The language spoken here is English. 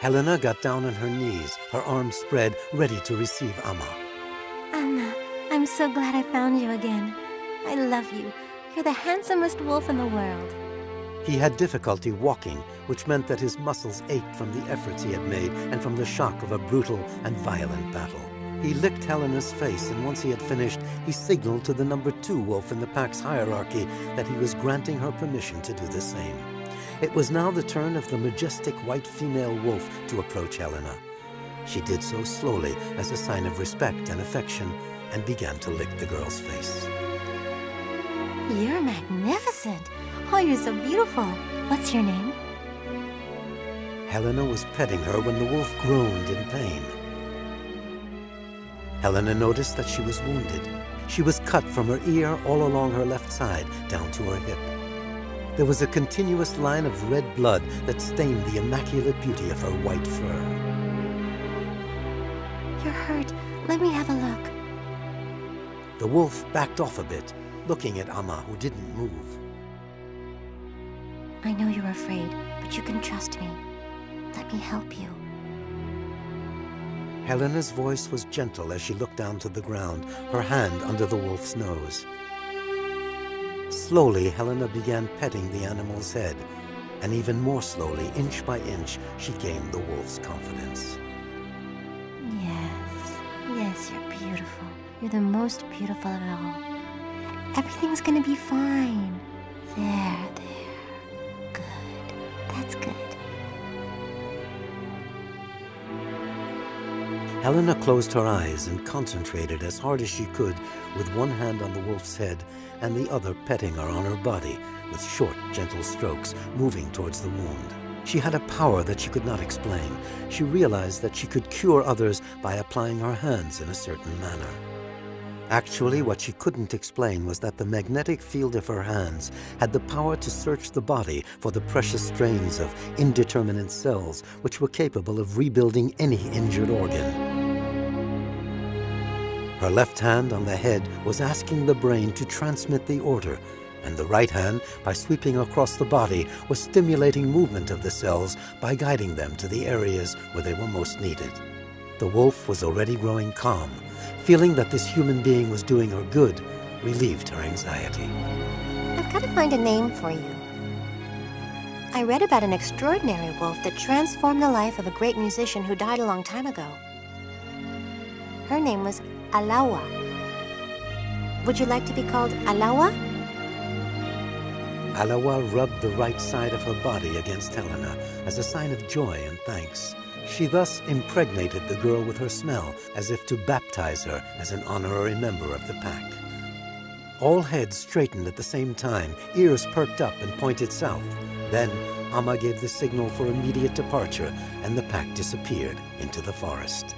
Helena got down on her knees, her arms spread, ready to receive Amma. Amma, I'm so glad I found you again. I love you. You're the handsomest wolf in the world. He had difficulty walking, which meant that his muscles ached from the efforts he had made and from the shock of a brutal and violent battle. He licked Helena's face, and once he had finished, he signaled to the number 2 wolf in the pack's hierarchy that he was granting her permission to do the same. It was now the turn of the majestic white female wolf to approach Helena. She did so slowly as a sign of respect and affection and began to lick the girl's face. You're magnificent. Oh, you're so beautiful. What's your name? Helena was petting her when the wolf groaned in pain. Helena noticed that she was wounded. She was cut from her ear all along her left side down to her hip. There was a continuous line of red blood that stained the immaculate beauty of her white fur. You're hurt. Let me have a look. The wolf backed off a bit, looking at Amma, who didn't move. I know you're afraid, but you can trust me. Let me help you. Helena's voice was gentle as she looked down to the ground, her hand under the wolf's nose. Slowly, Helena began petting the animal's head, and even more slowly, inch by inch, she gained the wolf's confidence. Yes, you're beautiful. You're the most beautiful of all. Everything's gonna be fine. There. Good. That's good. Helena closed her eyes and concentrated as hard as she could, with one hand on the wolf's head and the other petting her on her body with short, gentle strokes, moving towards the wound. She had a power that she could not explain. She realized that she could cure others by applying her hands in a certain manner. Actually, what she couldn't explain was that the magnetic field of her hands had the power to search the body for the precious strains of indeterminate cells which were capable of rebuilding any injured organ. Her left hand on the head was asking the brain to transmit the order, and the right hand, by sweeping across the body, was stimulating movement of the cells by guiding them to the areas where they were most needed. The wolf was already growing calm. Feeling that this human being was doing her good relieved her anxiety. I've got to find a name for you. I read about an extraordinary wolf that transformed the life of a great musician who died a long time ago. Her name was Alawa. Would you like to be called Alawa? Alawa rubbed the right side of her body against Helena as a sign of joy and thanks. She thus impregnated the girl with her smell, as if to baptize her as an honorary member of the pack. All heads straightened at the same time, ears perked up and pointed south. Then Amma gave the signal for immediate departure, and the pack disappeared into the forest.